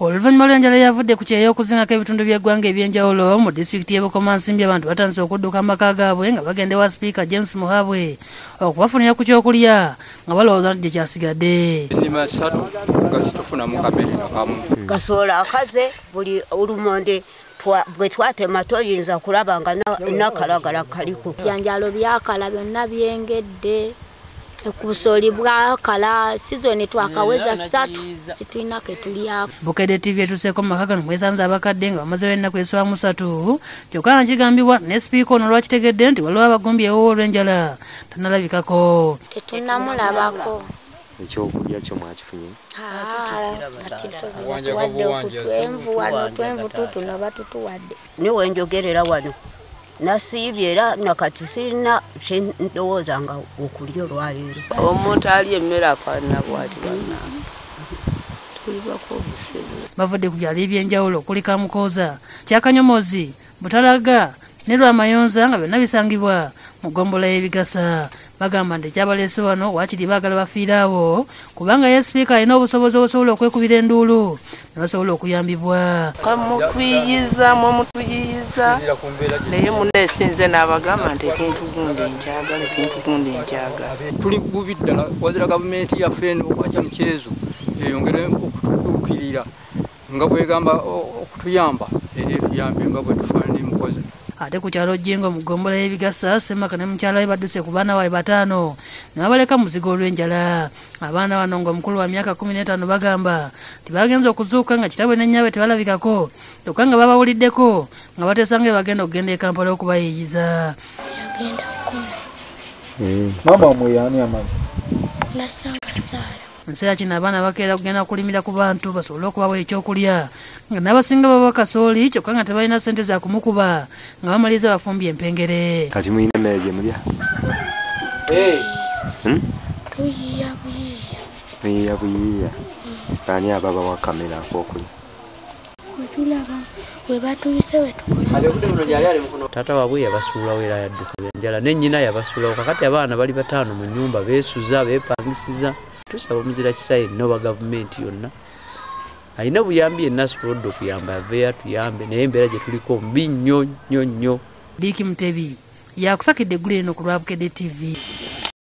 Oluvannyuma lw'enjala yavudde ku kyeya okuzingako ebitundu by'eggwanga ebyenjawulo mu disitulikiti y'e Bukomansimbi, abantu batandise okudduka mu maka gaabwe nga bagenda ewa Sipiika James Muhabwe okubafunira ku kyokulya nga balowooza nti gye kyasigadde. Ennima 3 nga situfunamu kamere nakamu. Kasola akaze buli olumonde bwe twatema toyinza kulaba nga nakalagala kaliko. Janjalo byakala byonna byengedde. Kusoli bwakala sizoni twakaweza 3 situina ketulyako. Bukedde TV etuseeko mu maka gano mwesanze abakadde nga bamazeewo ennaku eswaamu 3 kyokka nkigambibwa ne Sipiika ono lwakitegedde nti waliwo abagombi ewuwo olw'enjala tannalabikako. Tetunnamulabako. Ekyokulya kyo mwakifunye? Twenvu tutuno batutuwadde. Niwe njogerera wano nasiibye era nakati sirina ndowooza nga okulya olwaleero. Omuntu ali emmere afaanana bw'ati bannange tulibako obuzibu. Bavudde ku byalo ebyenjawulo okuli Kamukooza, Kyakanyomozi, Butalaga ne Lwamayonza nga byonna bisangibwa mu ggombolola y'Ebigasa. Bagamba nti ekyabaleese wano waakiri baagala bafiire awo kubanga ye Sipiika alina obusobozi obusobola okwekubira enduulu ne basobola okuyambibwa. Kamukwiyiza mwemutuyiyiza naye muneesinze n'abagamba nti ekintu gundi nkyagala. Tuli bubi ddala wazira gavumenti yaffe eno okwakya mukyezo eyongere okutuduukirira nga bwegamba okutuyamba era etuyambe nga bwe tufaanana mukozi. Ate ku kyalo Jjengo mu ggombolola y'Ebigasa, Semaka ne mukyala we badduse ku baana baabwe 5 ne babaleka muzigo olw'enjala. Abaana bano ng'omukulu wa myaka 15 bagamba nti bagenze okuzuuka nga kitabwe ne nnyabwe tebalabikako kyokka nga babawuliddeko nga bateesa nga bagenda okugenda e Kampala okubayiiyiza. Yagenda kukola. Mama mweyani amazi. Nasanga Saara. Nseera kino abaana bakeera kugenda kulimira ku bantu basobole okubawa ekyokulya nga n'abasinga baba kasooli kyokka nga tebalina ssente za kumukuba nga bamaliriza bafumbye empengere. Kati muyina emmere gye mulya? Tuyiiya buyiiya. Muyiiya buyiiya. Ani ababawa kamera ak'okulya? Tulaba we batuyise we tukola. Taata waabwe yabasuulawo era yadduka enjala ne nnyina yabasuulawo kakati abaana bali 5 mu nnyumba beesuza beepangisiza. Tusaba omuzira kisa yenna owa gavumenti yonna alina buyambi yenna asobodde okuyamba aveeyo tuyambe naye embeera gye tuliko mbi nnyo nnyo nnyo. Diiki Mutebi yakusakidde eggulu eno ku lwa Bukedde TV.